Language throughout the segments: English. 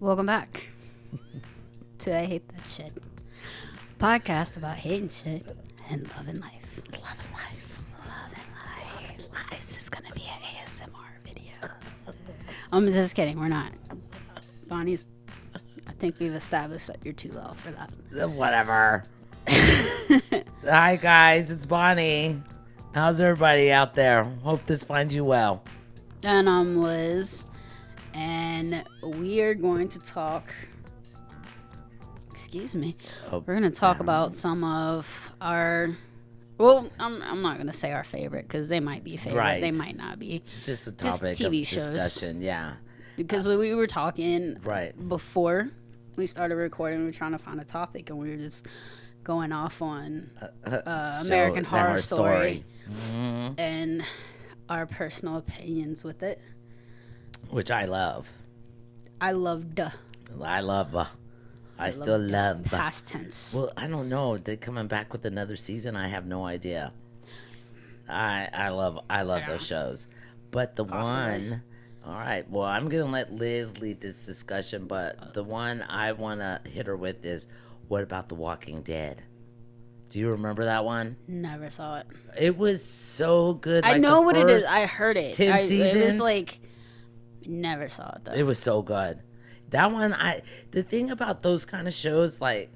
Welcome back to I Hate That Shit podcast about hating shit and loving life. Loving life. Loving life. This is gonna be an ASMR video. I'm just kidding. We're not. Bonnie's. I think we've established that you're too low for that. Whatever. Hi guys, it's Bonnie. How's everybody out there? Hope this finds you well. And I'm Liz, and we are going to talk. Excuse me. We're going to talk about some of our. Well, I'm not going to say our favorite because they might be favorite. Right. They might not be. Just a topic TV of shows. discussion. Yeah. Because we were talking before we started recording, we were trying to find a topic, and we were just going off on American Horror Story. Mm-hmm. And our personal opinions with it. Which I love. I loved. I still love. Past tense. Well, I don't know. They're coming back with another season. I have no idea. I love those shows. But the one... All right. Well, I'm going to let Liz lead this discussion, but the one I want to hit her with is, what about The Walking Dead? Do you remember that one? Never saw it. It was so good. I know what it is. I heard it. 10 seasons. It was like, never saw it though. It was so good. That one, the thing about those kind of shows, like,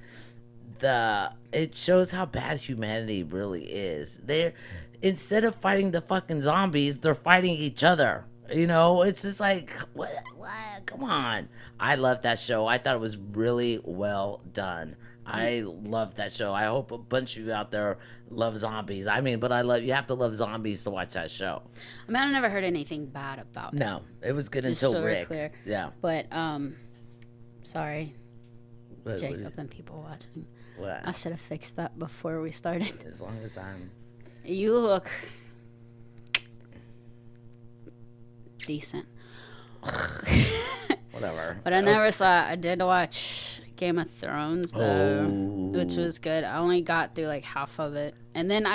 it shows how bad humanity really is. Instead of fighting the fucking zombies, they're fighting each other. You know, it's just like, what? Come on. I love that show. I thought it was really well done. I love that show. I hope a bunch of you out there love zombies. I mean, but you have to love zombies to watch that show. I mean, I never heard anything bad about it. No, it was good Just until so Rick. Clear. Yeah. But, sorry, Jacob and people watching. What? I should have fixed that before we started. As long as I'm... You look... decent. Whatever. But I never saw it. I did watch Game of Thrones though, which was good. I only got through like half of it, and then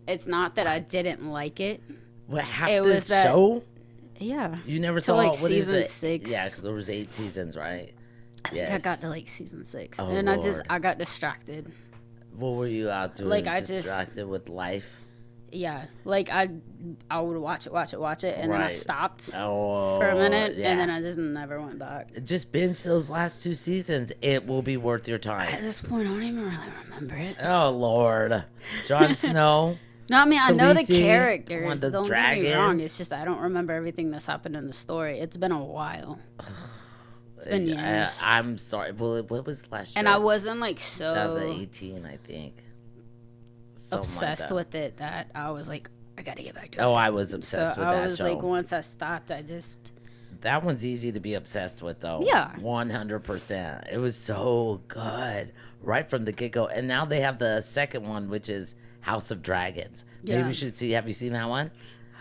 it's not that I didn't like it. What, half the show? Yeah. You never saw like what season is it? 6. Yeah, 'cause there was 8 seasons, right? I think I got to like season 6, Oh, and Lord. I got distracted. What were you out doing? Like, distracted with life? Yeah, like I would watch it, and then I stopped for a minute, and then I just never went back. Just binge those last 2 seasons. It will be worth your time. At this point, I don't even really remember it. Oh, Lord. Jon Snow. No, I mean, I know the Khaleesi, characters. the Don't dragons. get me wrong. It's just I don't remember everything that's happened in the story. It's been a while. It's been years. I'm sorry. Well, what was last year? And I wasn't like so 2018, I think. Something obsessed like with it that I was like, I gotta get back to it. Oh, I was obsessed with that show. I was like, once I stopped, I just... That one's easy to be obsessed with, though. Yeah. 100%. It was so good right from the get-go. And now they have the second one, which is House of Dragons. Yeah. Maybe we should see. Have you seen that one?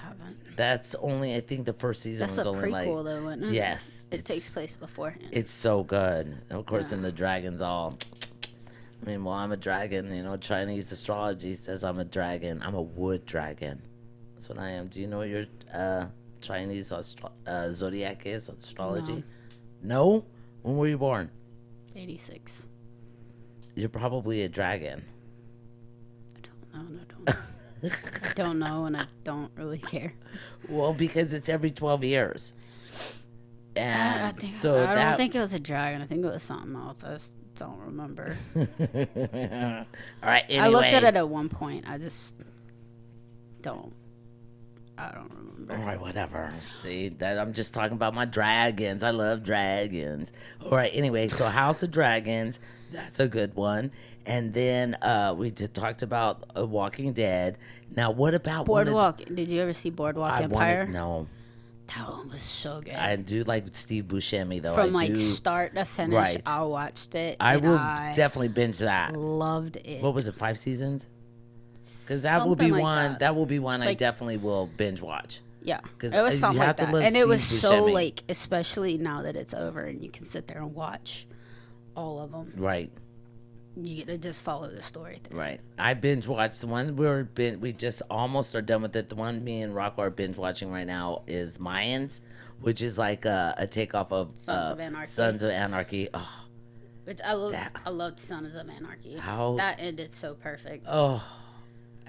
I haven't. That's only, I think the first season That's was a only prequel, though, isn't it? Yes. It takes place beforehand. It's so good. Of course, and the dragons all... I mean, well, I'm a dragon. You know, Chinese astrology says I'm a dragon. I'm a wood dragon. That's what I am. Do you know what your Chinese zodiac is? Astrology? No? When were you born? 86. You're probably a dragon. I don't know. I don't know, and I don't really care. Well, because it's every 12 years. And I don't think it was a dragon. I think it was something else. I just don't remember. All right, anyway. I looked at it at one point. I just don't. I don't remember. All right, whatever. See, that I'm just talking about my dragons. I love dragons. All right, anyway, so House of Dragons, that's a good one. And then we talked about Walking Dead. Now, what about Boardwalk? Did you ever see Boardwalk Empire? No. That one was so good. I do like Steve Buscemi, though. From start to finish, I watched it. I will definitely binge that. Loved it. What was it, 5 seasons? Because that will be one. That will be one I definitely will binge watch. Yeah, it was something like that, and it was so like, especially now that it's over and you can sit there and watch all of them. Right. You get to just follow the story through. Right. I binge watched the one we just almost are done with it. The one me and Rocco are binge watching right now is Mayans, which is like a takeoff of Sons of Anarchy. Sons of Anarchy. Oh, Which I loved Sons of Anarchy. How- that ended so perfect. oh.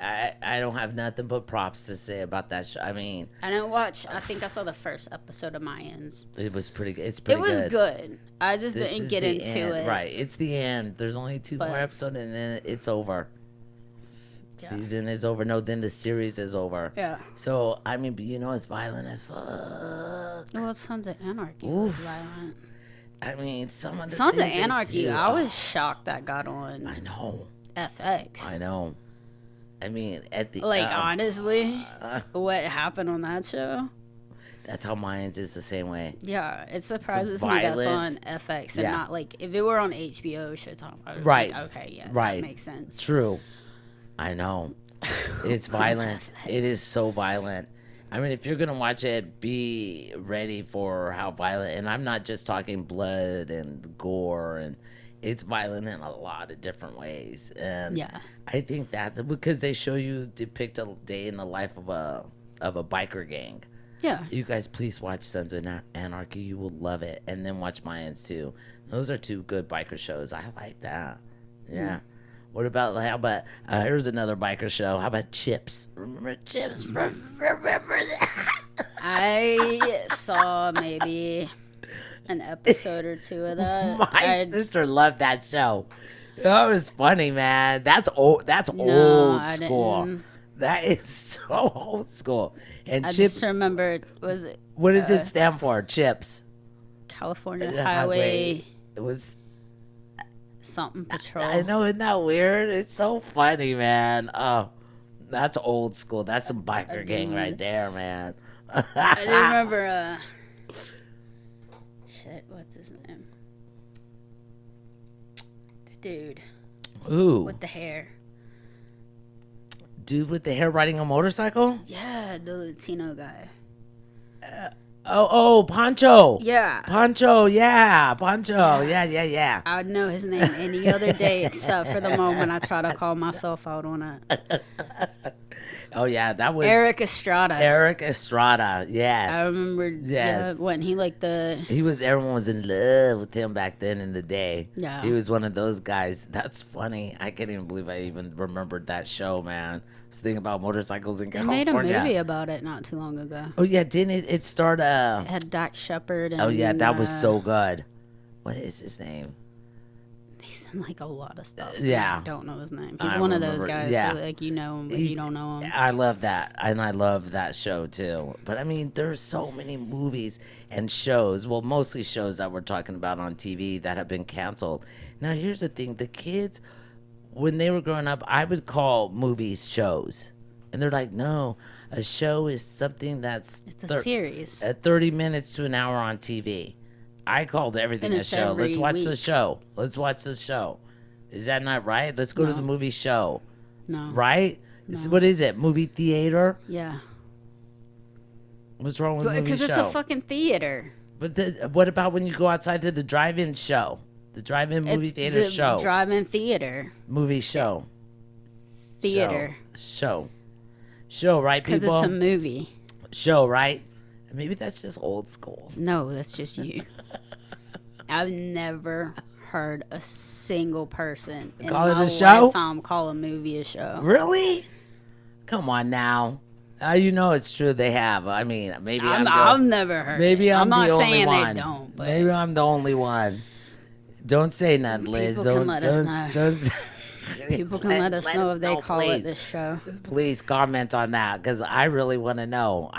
I don't have nothing but props to say about that show. I mean, I didn't watch. I think I saw the first episode of Mayans. it was pretty good. It's pretty It was good. good. I just This didn't is get the into end. it. Right. It's the end. There's only two But- more episodes and then it's over. Yeah. Season is over. No, then the series is over. Yeah. So, I mean, but you know, it's violent as fuck. Well, Sons of Anarchy Oof. was violent. I mean, some of the Sons of things they Anarchy, do- I was shocked that got on I know. FX. I know. I mean, at the Like, honestly, what happened on that show? that's how Mayans is the same way. Yeah, it surprises me that's on violent- FX and Yeah. not like if it were on HBO Showtime. I would be Right. like, okay, yeah, Right. that makes sense. True. I know. It's violent. It is so violent. I mean, if you're gonna watch it, be ready for how violent. And I'm not just talking blood and gore, and it's violent in a lot of different ways. And Yeah. I think that's because they show you depict a day in the life of a biker gang. Yeah. You guys, please watch Sons of Anarchy. You will love it, and then watch Mayans too. Those are two good biker shows. I like that. Yeah. What about how about here's another biker show. How about Chips? Remember Chips? Remember that? I saw maybe an episode or two of that. My sister loved that show. That was funny, man. That's old. That's No, old I school. didn't. That is so old school. And I Chips. just remembered, was it What does it stand for? Chips. California The Highway It was. something patrol? I know, isn't that weird? It's so funny, man. Oh, that's old school. That's some biker gang right there, man. I didn't remember. Shit, what's his name? The dude Ooh, with the hair. dude with the hair riding a motorcycle? Yeah, the Latino guy. Oh, Pancho. Yeah. Pancho, yeah. Pancho, yeah. I would know his name any other day except for the moment I try to call myself out on it. Oh, yeah, that was Eric Estrada. Eric Estrada, yes. I remember Yes. when he like the Everyone was in love with him back then in the day. Yeah. He was one of those guys. That's funny. I can't even believe I even remembered that show, man. I was thinking about motorcycles in they California. made a movie about it not too long ago. Oh, yeah, didn't it start It had Dak Shepard and Oh, yeah, that was so good. What is his name? he's in like a lot of stuff. Yeah. I don't know his name. He's I one of those remember- guys yeah. so, like you know him but you don't know him. I love that, and I love that show too. But I mean, there's so many movies and shows. Well, mostly shows that we're talking about on TV that have been canceled. Now, here's the thing: the kids, when they were growing up, I would call movies shows, and they're like, "No, a show is something that's It's a series. 30 minutes to an hour on TV." I called everything And a it's show. Let's every watch the week. show. Let's watch the show. Is that not right? Let's go to No. the movie show. No. Right? What is it? Movie theater? Yeah. What's wrong with movie Because show? it's a fucking theater. But what about when you go outside to the drive-in show? The drive-in movie It's theater the show. Drive-in theater. Movie show. Theater. Show, right, Because people? it's a movie. Show, right? Maybe that's just old school. No, that's just you. I've never heard a single person in Call it my a show? lifetime call a movie a show. Really? Come on now. You know it's true. They have. I mean, maybe I've never heard. Maybe it. I'm not the only saying one. they don't, but Maybe I'm the only one. Don't say nothing, Liz. People can Don't, let us don't, know. don't, people can let us know if they call please. it this show. Please comment on that because I really want to know.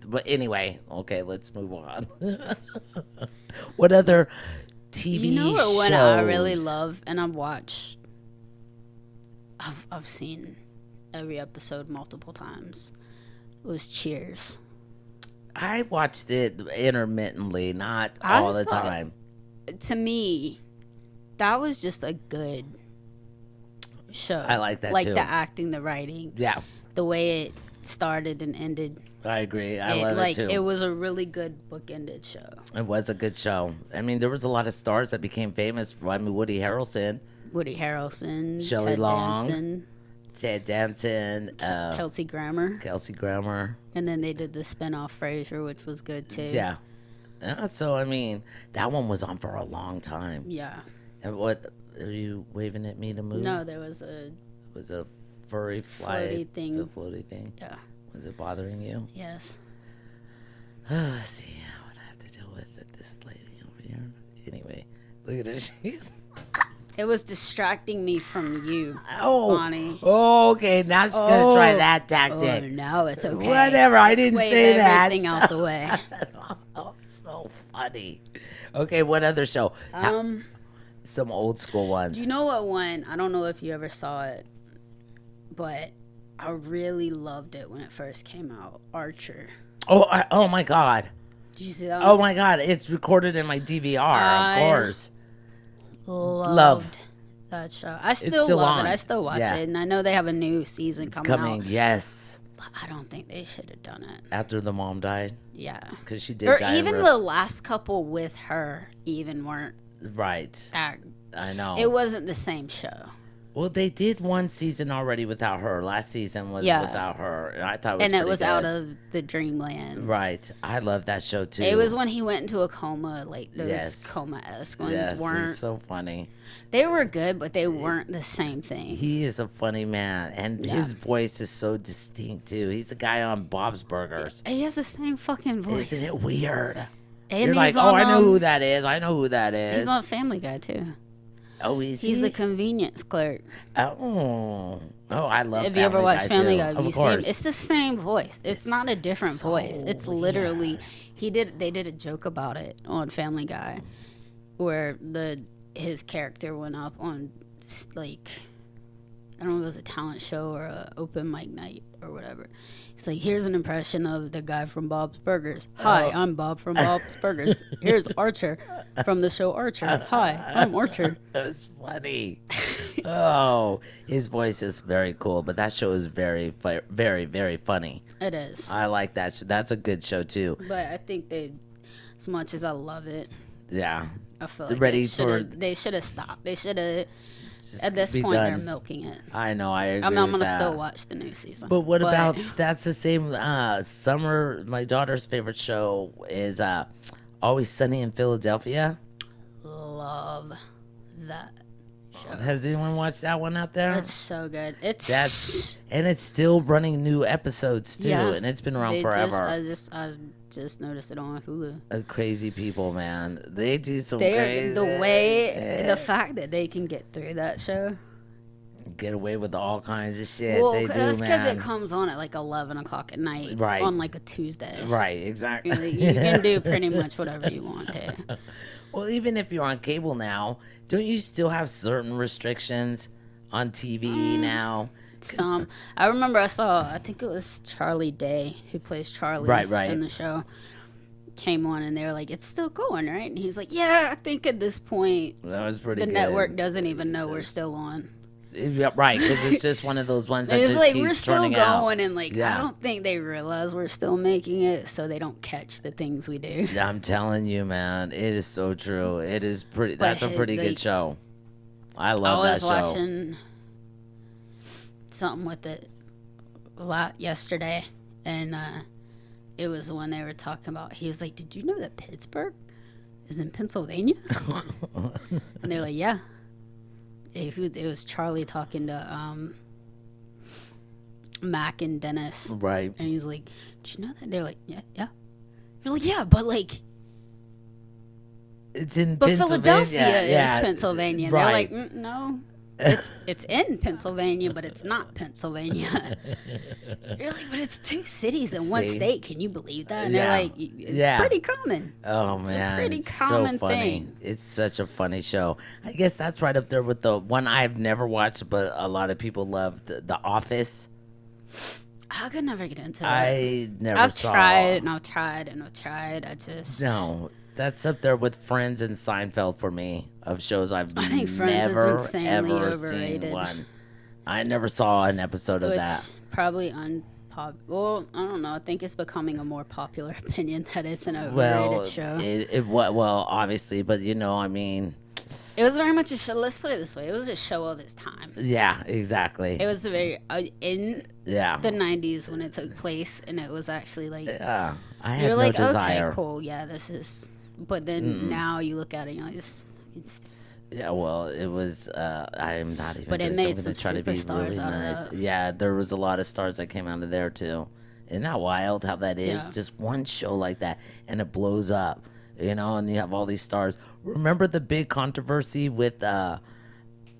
But anyway, okay, let's move on. What other TV You know what shows? one I really love, and I've seen every episode multiple times. It was Cheers. I watched it intermittently, not I all the thought- time. To me, that was just a good show. I like that like too. the acting, the writing, Yeah, the way it started and ended. I agree. I love like it too. it was a really good book-ended show. It was a good show. I mean, there was a lot of stars that became famous. I mean, Woody Harrelson. Woody Harrelson, Shelley Ted Long. Danson, Ted Danson, Kelsey Grammer. Kelsey Grammer. And then they did the spinoff Frasier, which was good too. Yeah. So, I mean, that one was on for a long time. Yeah. And what, are you waving at me to move? No, there was a furry fly. floaty thing. The floaty thing? Yeah. Was it bothering you? Yes. Let's see what I have to deal with this lady over here. Anyway, look at her. She's... It was distracting me from you, Oh, Bonnie. oh, okay. Now she's gonna try that tactic. Oh, no, it's okay. Whatever. I didn't Wave say that. everything out the way. Oh, so funny. Okay, what other show? Some old school ones. You know what one? I don't know if you ever saw it, but I really loved it when it first came out. Archer. Oh my God. Did you see that? Oh my God. It's recorded in my DVR. Of course. Loved that show. I still love on. it. I still watch it, and I know they have a new season coming out. Yes. But I don't think they should have done it. After the mom died. Yeah. Because she did or die. Even the last couple with her even weren't. Right. I know. It wasn't the same show. Well, they did one season already without her. Last season was without her. And I thought it was And it was good. out of the dreamland. Right. I love that show, too. It was when he went into a coma, like those coma-esque ones weren't. It's so funny. They were good, but they weren't the same thing. He is a funny man. And his voice is so distinct, too. He's the guy on Bob's Burgers. He has the same fucking voice. Isn't it weird? And You're like, I know who that is. I know who that is. He's on Family Guy, too. Oh, is he? He's the convenience clerk. Oh, I love. If you ever watched Family Guy, of course. It's the same voice. It's not a different voice. It's literally They did a joke about it on Family Guy, where his character went up on like, I don't know if it was a talent show or a open mic night or whatever. He's like, here's an impression of the guy from Bob's Burgers. Hi, I'm Bob from Bob's Burgers. Here's Archer from the show Archer. Hi, I'm Archer. That's funny. Oh, his voice is very cool, but that show is very, very, very funny. It is. I like that. That's a good show too. But I think as much as I love it, yeah, I feel like they should have stopped. They should have. At this point, they're milking it. I know. I agree. I'm with gonna that. still watch the new season. But what about that's the same summer? My daughter's favorite show is Always Sunny in Philadelphia. Love that show. Has anyone watched that one out there? It's so good. And it's still running new episodes too, Yeah. and it's been around forever. I just noticed it on Hulu. Crazy people, man. They do some They're, crazy the fact that they can get through that show. Get away with all kinds of shit. Well, they do, that's because man. it comes on at like 11 o'clock at night, Right. on like a Tuesday. Right, exactly. You can do pretty much whatever you want there. Well, even if you're on cable now, don't you still have certain restrictions on TV now? I remember I think it was Charlie Day, who plays Charlie right. in the show, came on and they were like, it's still going, right? And he's like, yeah, I think at this point That was pretty the good. network doesn't even know we're still on. Yeah, right, because it's just one of those ones that It's just like, keeps we're still turning going, out. and like, I don't think they realize we're still making it, so they don't catch the things we do. I'm telling you, man, it is so true. It is pretty. That's a pretty good show. I love that show. I was watching something with it a lot yesterday, and it was when they were talking about. He was like, "Did you know that Pittsburgh is in Pennsylvania?" And they're like, "Yeah." It was Charlie talking to Mac and Dennis, right? And he's like, "Did you know that?" They're like, "Yeah." You're like, "Yeah, but like." It's in But Pennsylvania. Philadelphia is Pennsylvania. Right. They're like, no, it's in Pennsylvania, but it's not Pennsylvania. You're like, but it's two cities in one state. Can you believe that? And they're like, it's pretty common. Oh It's man, a pretty it's common so funny. thing. It's such a funny show. I guess that's right up there with the one I've never watched, but a lot of people loved, The Office. I could never get into it. I've tried and I've tried and I've tried. No. That's up there with Friends and Seinfeld for me, of shows I think Friends is never insanely ever overrated. seen one. I never saw an episode of that. Probably well, I don't know. I think it's becoming a more popular opinion that it's an overrated Well, show. well, obviously, but I mean, It was very much a show. Let's put it this way: it was a show of its time. Yeah, exactly. It was very in Yeah. the '90s when it took place, and it was actually like Yeah. I had you're no like, desire. okay, cool, yeah, this is. But then now you look at it, and you're like, this. Yeah, well, it was. I'm not even. But it I'm made gonna some try to be superstars really out of nice. that. Yeah, there was a lot of stars that came out of there too. Isn't that wild how that is? Yeah. Just one show like that, and it blows up. You know, and you have all these stars. Remember the big controversy with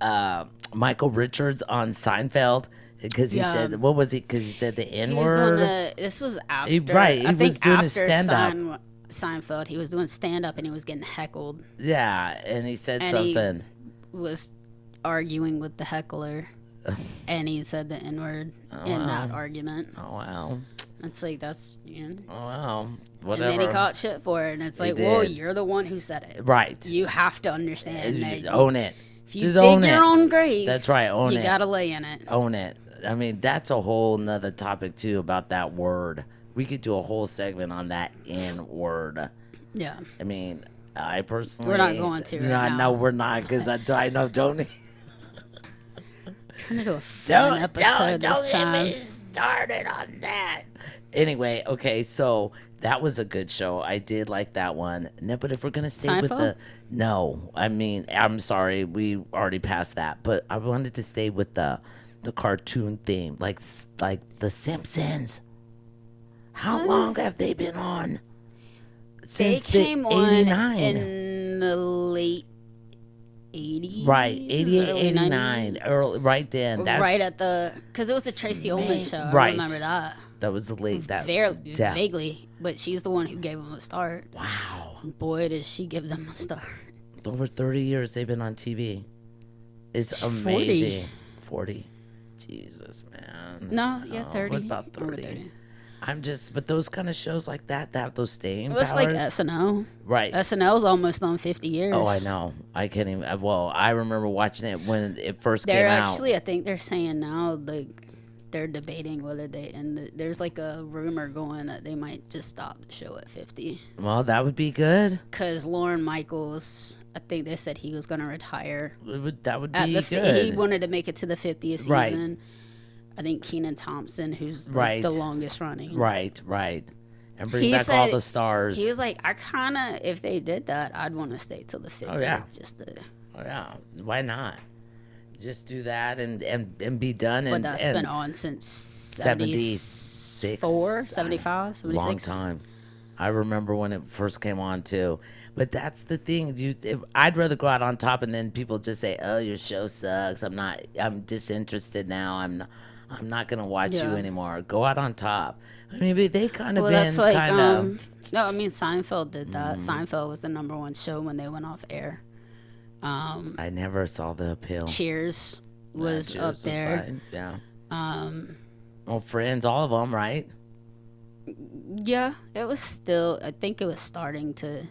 Michael Richards on Seinfeld? Because he said, what was he? Because he said the N He was doing word. this was after. He I was think doing after his stand-up. Seinfeld, he was doing stand up and he was getting heckled. Yeah, and he said And something. He was arguing with the heckler, and he said the N word in that argument. Oh wow. It's like that's Oh wow. Whatever. And then he caught shit for it, and it's like, well, you're the one who said it. Right. You have to understand that. Own it. If you Just dig own your it. own grave, That's right. Own you it. gotta lay in it. Own it. I mean, that's a whole nother topic too about that word. We could do a whole segment on that N word. Yeah. I mean, I personally. We're not going to right now. No, we're not, because I know don't. Trying to do a fun episode don't this get time. me started on that. Anyway, okay, so that was a good show. I did like that one. No, but if we're gonna stay with Seinfeld? no, I mean, I'm sorry, we already passed that. But I wanted to stay with the cartoon theme, like The Simpsons. How long have they been on? They Since came the on 89. in the late 80s. Right, 88, early 89, 90s. early, right then. That's, Right at the, because it was the Tracy Ullman show. I right. remember that. That was the late, that. Very vaguely, but she's the one who gave them a start. Wow. Boy, did she give them a start. Over 30 years they've been on TV. It's 40. amazing. 40. Jesus, man. No, yeah, 30. What about Over 30? But those kind of shows like that have those staying It was powers. like SNL. Right. SNL's almost on 50 years. Oh, I know. I can't even. Well, I remember watching it when it first They're came out. actually, I think they're saying now, like, they're debating whether they end it. There's like a rumor going that they might just stop the show at 50. Well, that would be good. Because Lorne Michaels, I think they said he was going to retire. That would At be the good. He wanted to make it to the 50th season. Right. I think Kenan Thompson, who's like Right. the longest running. Right. And bring He back all said- the stars. He was like, I kind of, if they did that, I'd want to stay till the 50th. Oh, yeah. Just to, Oh, yeah. Why not? Just do that and be done. but And that's and been on since 76. 74, 75, 76. Long time. I remember when it first came on too. But that's the thing. I'd rather go out on top and then people just say, "Oh, your show sucks. I'm disinterested now. I'm not gonna watch you Yeah. anymore." Go out on top. I mean, they kind of Well, been that's like, kind of. no, I mean, Seinfeld did that. Seinfeld was the #1 show when they went off air. I never saw the appeal. Cheers was Cheers up was there. fine, yeah. Well, Friends, all of them, right? Yeah, it was still, I think it was starting to,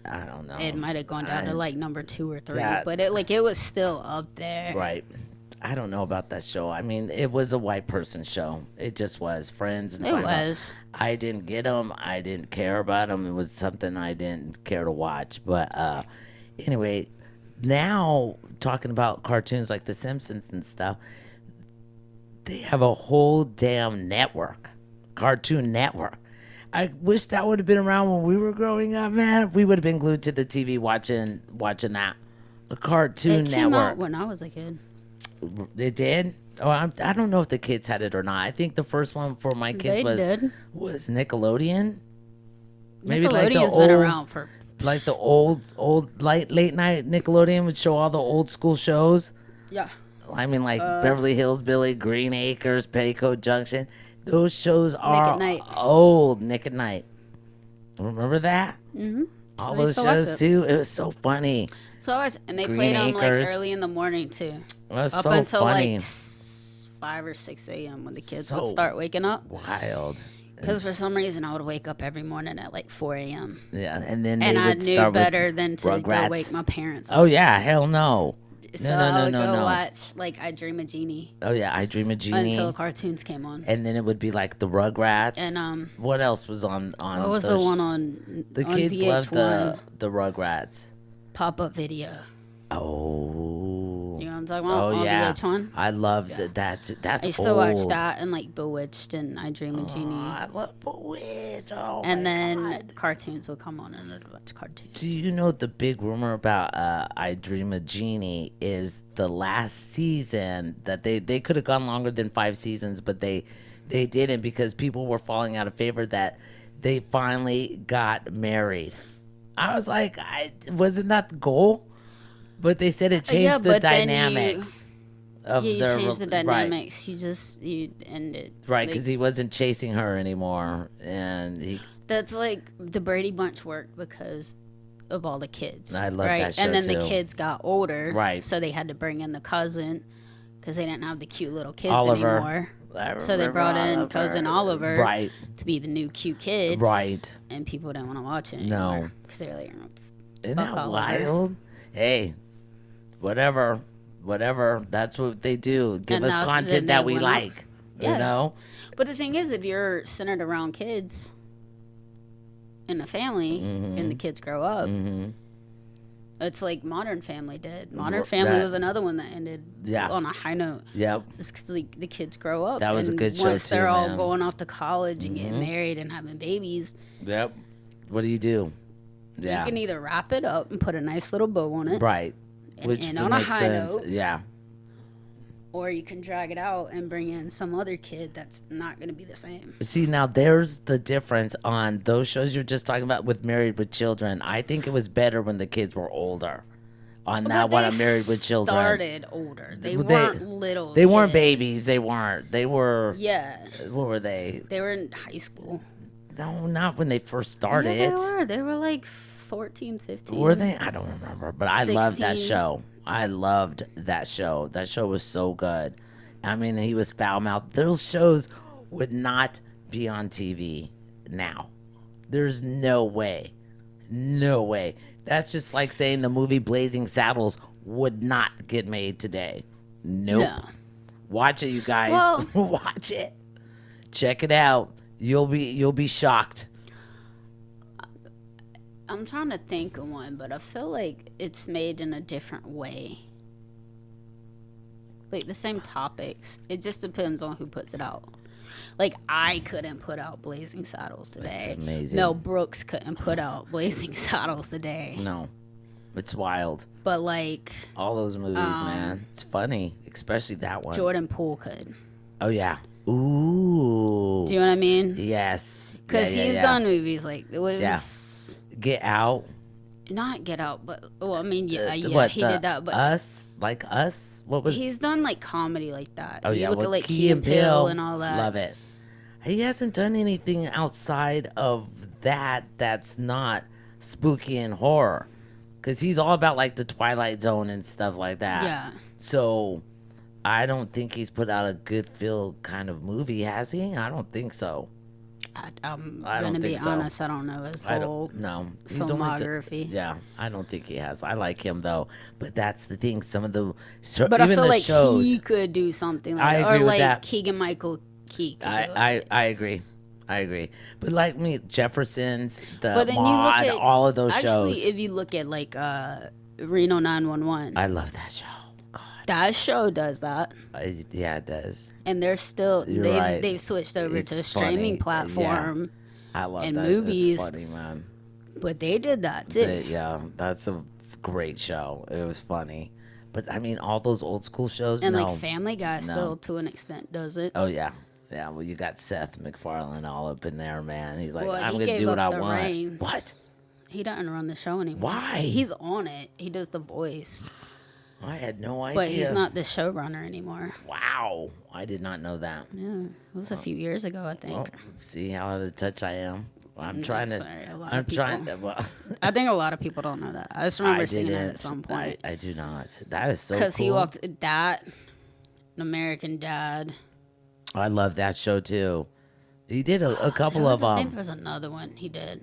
I don't know. it might have gone down to like #2 or 3, that- but it was still up there. Right. I don't know about that show. I mean, it was a white person show. It just was. Friends and It Seinfeld. was. I didn't get them. I didn't care about them. It was something I didn't care to watch. But anyway, now talking about cartoons like The Simpsons and stuff, they have a whole damn network, Cartoon Network. I wish that would have been around when we were growing up, man. We would have been glued to the TV watching that. A Cartoon It came Network. out when I was a kid. It did? Oh, I don't know if the kids had it or not. I think the first one for my kids They did. was Nickelodeon. Nickelodeon's been around for, like the old late night Nickelodeon would show all the old school shows. yeah. I mean, like Beverly Hills Billy, Green Acres, Petticoat Junction. Those shows are at Night. old. Nick at Night. Remember that? Mm-hmm. All I those used to watch shows it. too. It was so funny. So and they Green played them like Acres. early in the morning too. It was Up so until funny. like 5 or 6 a.m. when the kids So would start waking up. Wild. Because for some reason I would wake up every morning at like 4 a.m. Yeah, and then And they I would knew start with better than to go Rugrats. wake my parents up. Oh yeah, hell no. So I would go watch like I Dream of Jeannie Oh yeah, I Dream of Jeannie. until cartoons came on. And then it would be like the Rugrats. And, what else was on? What was the one on The on kids VH1? loved the Rugrats. Pop-up video. Oh. You know what I'm talking about? Oh, On yeah. VH1. I loved that. That's I used to watch that and like Bewitched and I Dream of Jeannie. I love Bewitched. Oh, And my then God. cartoons will come on and I'd watch cartoons. Do you know the big rumor about I Dream of Jeannie is the last season that they could have gone longer than 5 seasons, but they didn't because people were falling out of favor that they finally got married. I was like, wasn't that the goal? But they said it changed the dynamics of you their changed the right. dynamics. You end it. Right, Like, because he wasn't chasing her anymore, and he. that's like the Brady Bunch worked because of all the kids. I love right? that show And then too. the kids got older, Right. So they had to bring in the cousin because they didn't have the cute little kids Oliver. anymore. I So they brought in remember cousin Oliver, right, to be the new cute kid, right. and people didn't want to watch it No. anymore because they were like, Isn't Fuck that Oliver. wild? Hey, whatever. That's what they do. Give And us now- content then that they we went up. like. You Yeah. know? But the thing is, if you're centered around kids in a family and the kids grow up, it's like Modern Family did. Modern Family that- was another one that ended Yeah. on a high note. Yep. It's 'cause, like, the kids grow up. That was a and good show, once they're too, all man. going off to college and getting married and having babies, Yep. What do you do? Yeah. you can either wrap it up and put a nice little bow on it, Right. Which end would on a make high sense. note. Yeah. or you can drag it out and bring in some other kid that's not going to be the same. See, now there's the difference on those shows you're just talking about with Married with Children. I think it was better when the kids were older. On that one, I'm Married with Children. Started older. They Well, weren't little. They weren't kids. babies. They weren't. They were. Yeah, What were they? they were in high school. No, not when they first started. Yeah, they were. They were like 14, 15. Were they? I don't remember, but I loved that 16. show. I loved that show. That show was so good. I mean, he was foul mouthed. Those shows would not be on TV now. There's no way. No way. That's just like saying the movie Blazing Saddles would not get made today. Nope. No. Watch it, you guys. Well- Watch it. Check it out. You'll be shocked. I'm trying to think of one, but I feel like it's made in a different way. Like the same topics. It just depends on who puts it out. Like I couldn't put out Blazing Saddles today. That's amazing. Mel Brooks couldn't put out Blazing Saddles today. No. It's wild. But like All those movies, man. It's funny, especially that one. Jordan Poole could. Oh yeah. Ooh. Do you know what I mean? Yes. Because Yeah, he's yeah. done movies like it was Get Out. not Get Out, but well, I mean, yeah, What, he the did that, but Us? Like Us? What was? he's done like comedy like that. Oh yeah. you look with at like Key and Peele and all that. Love it. He hasn't done anything outside of that that's not spooky and horror. Because he's all about like the Twilight Zone and stuff like that. Yeah. So I don't think he's put out a good feel kind of movie, has he? I don't think so. I'm I don't gonna be think so. honest. I don't know his I whole don't. No, filmography. Yeah, I don't think he has. I like him though, but that's the thing. Some of the But I even feel the like shows. he could do something like I that. agree Or with like that. Keegan Michael Key could do it. I agree. I agree. But like me, Jefferson's, the But then Mod, you look at all of those actually, shows. if you look at like Reno 911, I love that show. God, that show does that, yeah, it does. and they're still You're they've right. they've switched over to a It's streaming funny. platform, I love And that. movies. It's funny, man. but they did that too. Yeah, that's a great show. It was funny. But I mean, all those old school shows. And no. like Family Guy still to an extent does it. Oh yeah, yeah. Well, you got Seth MacFarlane all up in there, man. He's like, Well, I'm he gonna gave do what I up the want. reins. What? He doesn't run the show anymore. Why? He's on it. He does the voice, I had no idea. but he's not the showrunner anymore. Wow, I did not know that. Yeah, it was a few years ago, I think. Well, see how out of touch I am. I'm trying to. sorry, a lot I'm of trying people- to. Well, I think a lot of people don't know that. I just remember I seeing it didn't. at some point. I do not. That is so cool. Because he walked that, An American Dad. I love that show too. He did a couple of I think there was another one he did.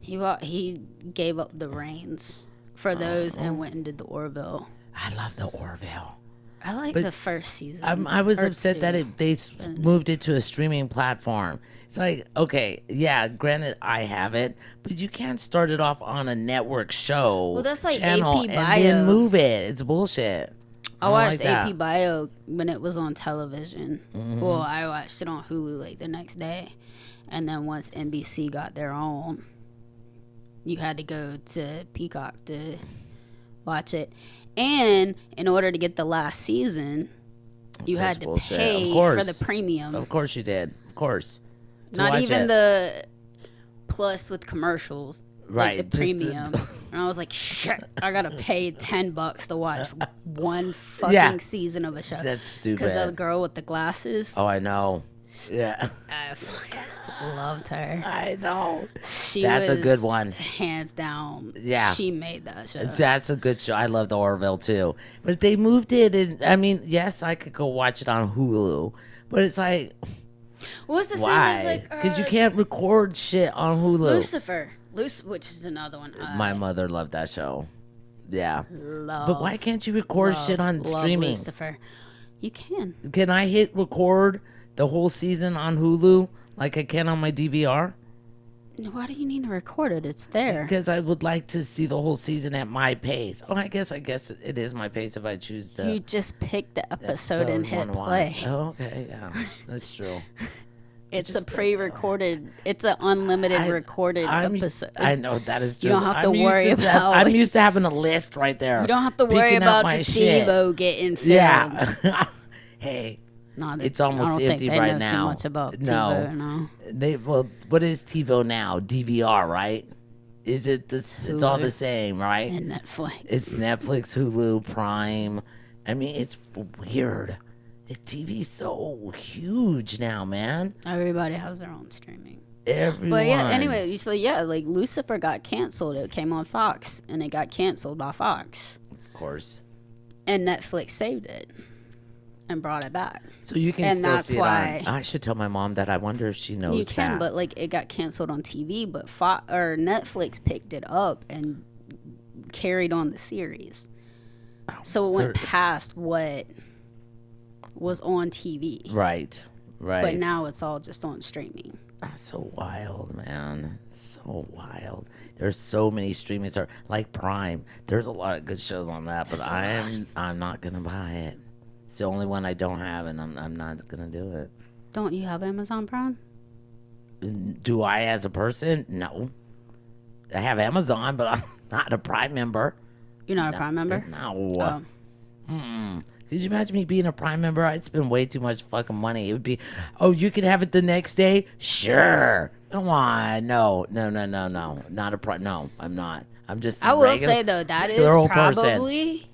He gave up the reins for those and went and did the Orville. I love the Orville. I like But the first season. I was or upset that two. they moved it to a streaming platform. It's like, okay, yeah, granted I have it, but you can't start it off on a network show Well, that's like channel AP and then Bio. move it. It's bullshit. I don't watched like that. AP Bio when it was on television. Mm-hmm. Well, I watched it on Hulu like the next day. And then once NBC got their own, you had to go to Peacock to watch it. And in order to get the last season, you Such had to bullshit. pay Of for course. the premium. Of course you did. Of course. To Not watch even it. the plus with commercials. Right, Like the just the- premium. And I was like, shit, I gotta pay $10 to watch one fucking Yeah. season of a show. That's Because the stupid. girl with the glasses, Oh, I know. Yeah. I fucking loved her. I know. She That's a was good one. hands down. Yeah. She made that show. That's a good show. I love the Orville too. But they moved it, and I mean, yes, I could go watch it on Hulu, but it's like, What was the same why? as like Because you can't record shit on Hulu. Lucifer, which is another one. My mother loved that show. Yeah. love. But why can't you record shit on love streaming? Lucifer. You can. Can I hit record the whole season on Hulu like I can on my DVR? Why do you need to record it? It's there. Because I would like to see the whole season at my pace. Oh, I guess it is my pace if I choose to. You just pick the episode and hit wanna play. watch. Oh, okay, yeah, that's true. It's a pre-recorded. It's an unlimited recorded episode. I know that is true. You don't have to I'm used worry that. about. I'm used to having a list right there. You don't have to worry picking out about my your shit. TiVo getting filled. Yeah. Hey, No, it's almost I don't empty think they right know now. Too much about No. TiVo, no. Well, what is TiVo now? DVR, right? Is it this? It's all Hulu. the same, right? And Netflix. It's Netflix, Hulu, Prime. I mean, it's weird. TV's so huge now, man. Everybody has their own streaming. Everyone. But yeah, anyway, so yeah, like Lucifer got canceled. It came on Fox, and it got canceled by Fox, Of course. and Netflix saved it and brought it back. So you can And still that's see why- it on. I should tell my mom that. I wonder if she knows You can, that. but like it got canceled on TV, but Netflix picked it up and carried on the series. So it went past what was on TV. Right. But now it's all just on streaming. That's so wild, man. So wild. There's so many streaming services like Prime. There's a lot of good shows on that, but I'm not gonna buy it. It's the only one I don't have, and I'm not gonna do it. Don't you have Amazon Prime? Do I, as a person? No. I have Amazon, but I'm not a Prime member. You're not a Prime member? No. Oh. Could you imagine me being a Prime member? I'd spend way too much fucking money. It would be, oh, you can have it the next day? Sure. Come on. No. Not a Prime. No, I'm not. I'm just. I will say though, that is regular person. probably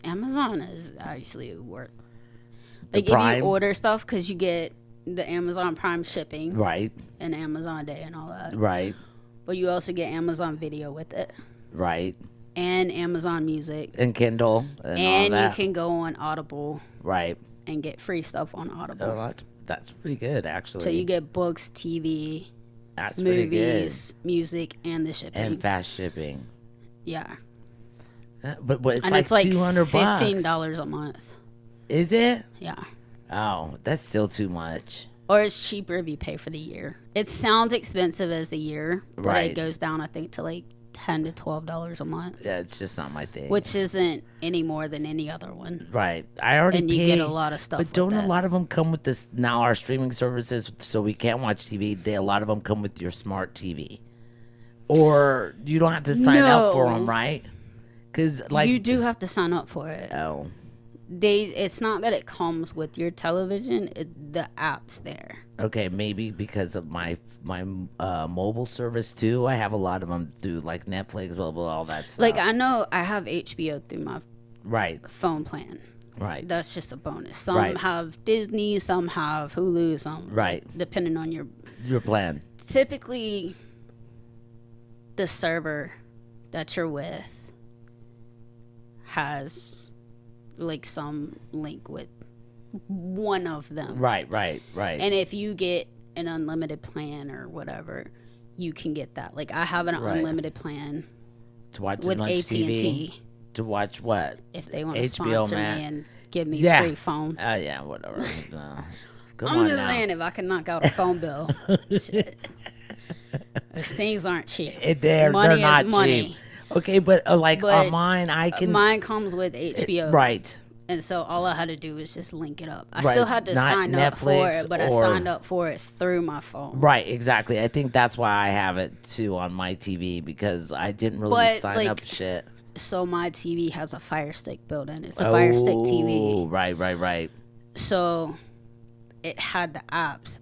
Amazon is actually worth. They give Prime? you order stuff because you get the Amazon Prime shipping Right. and Amazon Day and all that. Right. But you also get Amazon Video with it Right. and Amazon Music, And Kindle and all and you that. can go on Audible Right. and get free stuff on Audible. Oh, that's pretty good, actually. So you get books, TV, that's pretty good. movies, music, and the shipping. And fast shipping. Yeah. But it's And like it's like $200. $15 a month. Is it? Yeah. Oh, that's still too much. Or it's cheaper if you pay for the year. It sounds expensive as a year, but Right. it goes down, I think, to like $10 to $12 a month, Yeah, it's just not my thing. which isn't any more than any other one. Right. I already And you pay, get a lot of stuff But with don't a that. lot of them come with this now? Our streaming services, so we can't watch TV. A lot of them come with your smart TV, or you don't have to sign up for No. them, right? Because like You do have to sign up for it. oh It's not that it comes with your television. The app's there. okay, maybe because of my mobile service too. I have a lot of them through like Netflix, blah blah, all that stuff. Like I know I have HBO through my right, phone plan. right, That's just a bonus. Some Right. have Disney, some have Hulu, some Right. depending on your. your plan. Typically, the server that you're with has like some link with one of them. Right. And if you get an unlimited plan or whatever, you can get that. Like I have an Right. unlimited plan to watch as with much AT&T. TV. To watch what? If they want to HBO sponsor Max. me and give me Yeah. free phone. Yeah, whatever. No. Come I'm on just now. saying, if I can knock out a phone bill, shit. Those things aren't cheap. They're Money not is money. cheap. Okay, but like But on mine, I can. Mine comes with HBO. Right. And so all I had to do was just link it up. I Right. still had to Not sign up for Netflix it, but I or- signed up for it through my phone. Right, exactly. I think that's why I have it too on my TV because I didn't really But, sign like, up shit. So my TV has a Fire Stick built in. It's a Fire Stick TV. Oh, right. So it had the apps.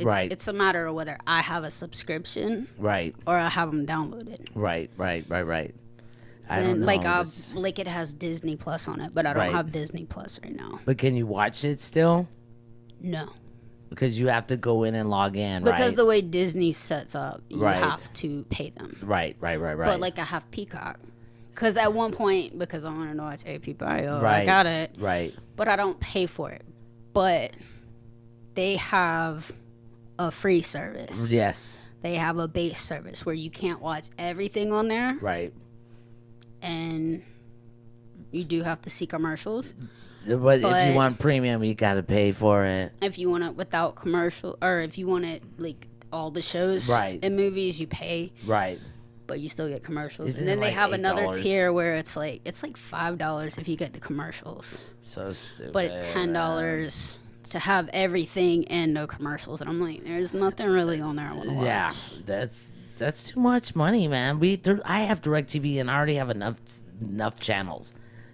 Right. It's a matter of whether I have a subscription Right. or I have them downloaded. Right. I don't And know. like it has Disney Plus on it, but I don't Right. have Disney Plus right now. But can you watch it still? No. Because you have to go in and log in, Because right? the way Disney sets up, you Right. have to pay them. Right. But like I have Peacock. Because at one point, because I want to know, I tell people, I Right. got it. Right. But I don't pay for it. But they have a free service. Yes. They have a base service where you can't watch everything on there. Right. And you do have to see commercials. But if But- you want premium, you got to pay for it. If you want it without commercial, or if you want it like all the shows Right. and movies, you pay. Right. But you still get commercials. Isn't And then it they like have another $8? tier where it's like $5 if you get the commercials. So stupid. But it's $10 to have everything and no commercials. And I'm like, there's nothing really on there I want to watch. Yeah, that's too much money, man. I have DirecTV and I already have enough channels.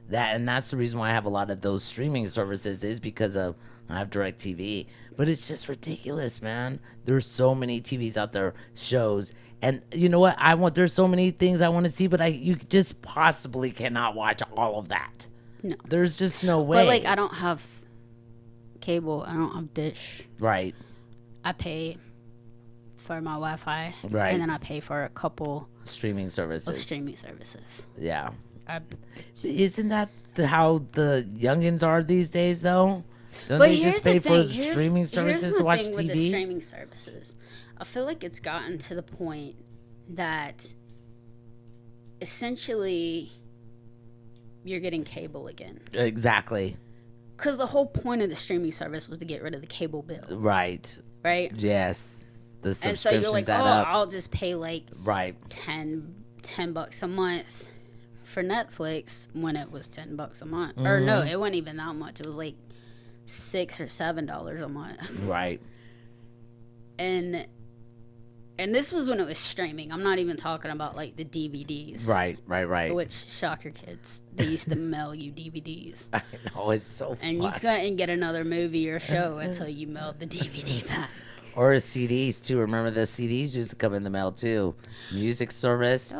That's the reason why I have a lot of those streaming services is because of I have DirecTV. But it's just ridiculous, man. There's so many TVs out there, shows, and you know what? There's so many things I want to see, but you just possibly cannot watch all of that. No. There's just no way. But like, I don't have cable. I don't have Dish. Right. I pay for my Wi-Fi. Right. And then I pay for a couple Streaming services. of streaming services. Yeah. It's Isn't that how the youngins are these days, though? Don't But they here's just pay the for thing. streaming services here's to my watch thing TV? With the streaming services, I feel like it's gotten to the point that essentially you're getting cable again. Exactly. Because the whole point of the streaming service was to get rid of the cable bill, Right. right? Yes. The And so subscriptions you're like, add oh, up. I'll just pay like Right. $10 a month for Netflix when it was $10 a month. Or no, it wasn't even that much. It was like $6 or $7 a month. Right. And this was when it was streaming. I'm not even talking about like the DVDs. Right. Which, shocker kids, they used to mail you DVDs. I know, it's so And you fun. couldn't get another movie or show until you mailed the DVD back. Or CDs, too. Remember the CDs used to come in the mail, too. Music service.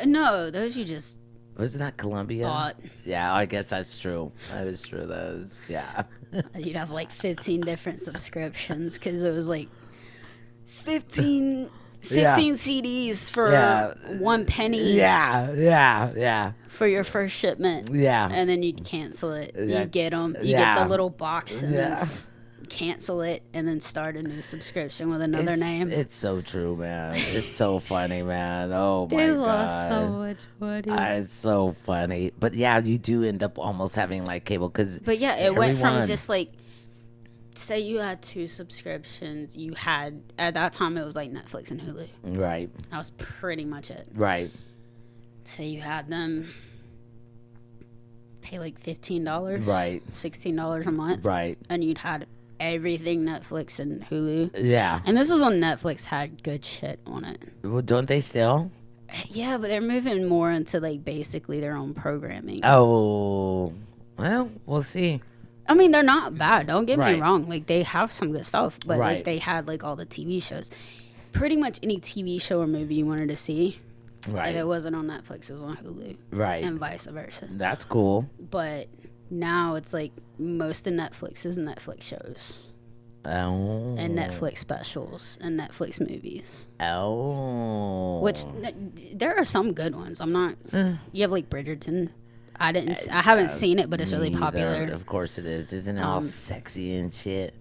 No, those you just Wasn't that Columbia? bought. Yeah, I guess that's true. That is true. Yeah. You'd have like 15 different subscriptions because it was like 15 CDs for Yeah. 1 penny Yeah. for your first shipment. Yeah. And then you'd cancel it. Yeah. You get them. You Yeah. get the little box and then Yeah. cancel it and then start a new subscription with another name. It's so true, man. It's so funny, man. Oh my They god. lost so much money. It's so funny. But yeah, you do end up almost having like cable because But yeah, it went from just like, say you had 2 subscriptions. You had, at that time, it was like Netflix and Hulu. Right. That was pretty much it. Right. Say you had them pay like $15. Right. $16 a month. Right. And you'd had everything Netflix and Hulu. Yeah. And this was when Netflix had good shit on it. Well, don't they still? Yeah, but they're moving more into like basically their own programming. Oh. Well, we'll see. I mean, they're not bad. Don't get Right. me wrong. Like, they have some good stuff, but Right. like they had like all the TV shows. Pretty much any TV show or movie you wanted to see, if Right. it wasn't on Netflix, it was on Hulu, Right. and vice versa. That's cool. But now it's like most of Netflix is Netflix shows Oh. and Netflix specials and Netflix movies. Oh. Which there are some good ones. I'm not. You have like Bridgerton. I haven't seen it, but it's really Me popular. either. Of course it is. Isn't it all sexy and shit?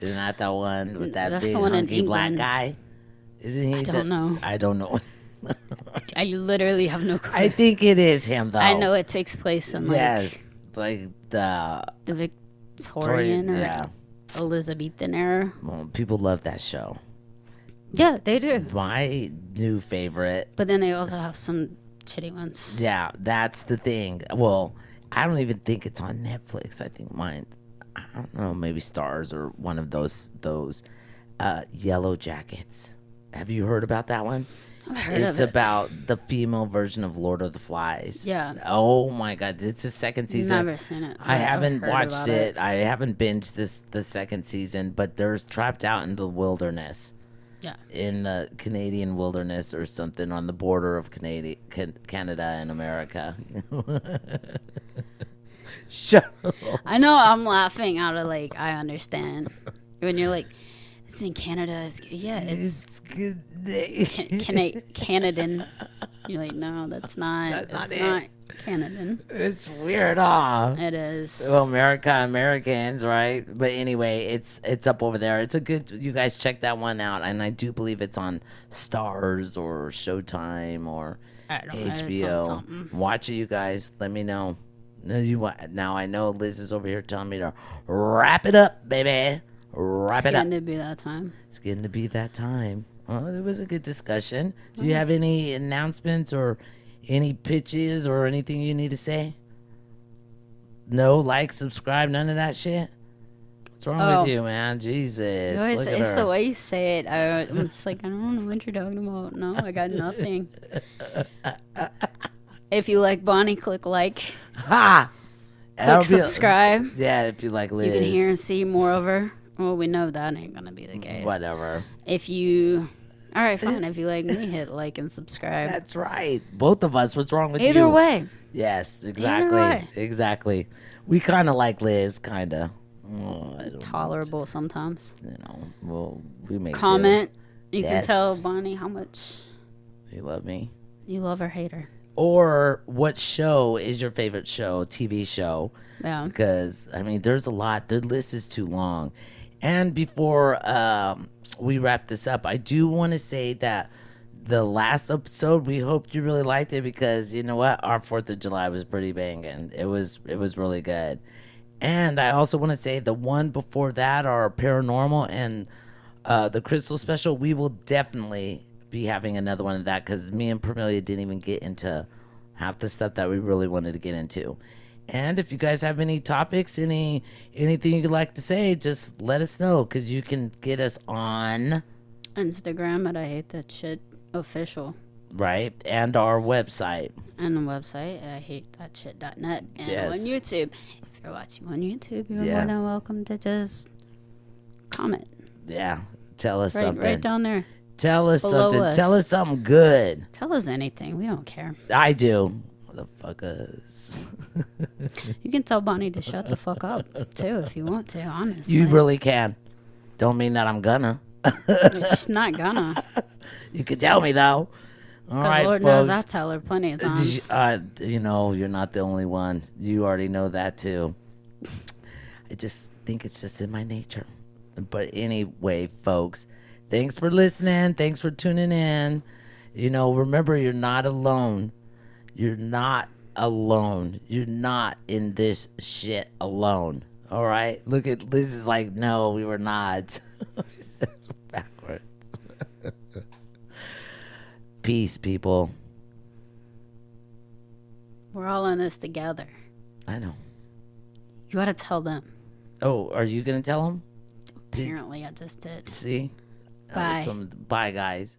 Isn't that the one with that That's big the one in hunky black England. guy? Isn't he? I don't know. I don't know. I literally have no clue. I think it is him, though. I know it takes place in Yes, like the Victorian or Elizabethan era. well, people love that show. Yeah, they do. My new favorite. But then they also have some shitty ones. Yeah, that's the thing. Well, I don't even think it's on Netflix. I think mine, I don't know, maybe Stars or one of those Yellow Jackets. Have you heard about that one? I've heard It's of it. about the female version of Lord of the Flies. Yeah. Oh my God, it's the second season. Never seen it. I haven't heard watched about it. I haven't binged the second season, but there's trapped out in the wilderness. Yeah. In the Canadian wilderness or something on the border of Canada and America. Shut up. I know I'm laughing out of like, I understand. When you're like, it's in Canada. It's good. Canadan. You're like, no, that's not. That's not it's it. not Canadan. It's weird, huh? It is. Well, Americans, right? But anyway, it's up over there. It's a good. You guys check that one out, and I do believe it's on Stars or Showtime or I don't know, it's on HBO. something. Watch it, you guys. Let me know. Now I know Liz is over here telling me to wrap it up, baby. Wrap it up. It's getting to be that time. It's getting to be that time. Well, it was a good discussion. Do you have any announcements or any pitches or anything you need to say? No, like, subscribe, none of that shit? What's wrong with you, man? Jesus. It's Look at her. the way you say it. I'm just like, I don't know what you're talking about. No, I got nothing. If you like Bonnie, click like. Ha! Click subscribe. Yeah, if you like Liz. You can hear and see more of her. Well, we know that ain't gonna be the case. Whatever. If you, all right, fine. If you like me, hit like and subscribe. That's right. Both of us. What's wrong with you? Either way. Yes, exactly. way. Exactly. We kind of like Liz, kind of. Tolerable sometimes. Well, we may Comment. You Yes. can tell Bonnie how much You love me. you love her, hate her. Or what show is your favorite show, TV show? Yeah. Because, I mean, there's a lot. The list is too long. And before we wrap this up, I do want to say that the last episode, we hoped you really liked it because, you know what? Our 4th of July was pretty banging. It was really good. And I also want to say the one before that, our paranormal and the crystal special, we will definitely be having another one of that because me and Permelia didn't even get into half the stuff that we really wanted to get into. And if you guys have any topics, anything you'd like to say, just let us know because you can get us on Instagram at I Hate That Shit official. Right, and our website. And the website, I hate that shit.net. And Yes. on YouTube. If you're watching on YouTube, you're Yeah. more than welcome to just comment. Yeah, tell us something. Right down there. Tell us below something. us. Tell us something good. Tell us anything. We don't care. I do. Motherfuckers. You can tell Bonnie to shut the fuck up, too, if you want to, honestly. You really can. Don't mean that I'm gonna. She's not gonna. You can tell me though. All right, Lord folks. knows I tell her plenty of times. You're not the only one. You already know that too. I just think it's just in my nature. But anyway, folks, thanks for listening. Thanks for tuning in. Remember, you're not alone. You're not alone. You're not in this shit alone. All right? Look at Liz is like, no, we were not. Backwards. Peace, people. We're all in this together. I know. You gotta tell them. Oh, are you going to tell them? Apparently, I just did. See? Bye. Bye, guys.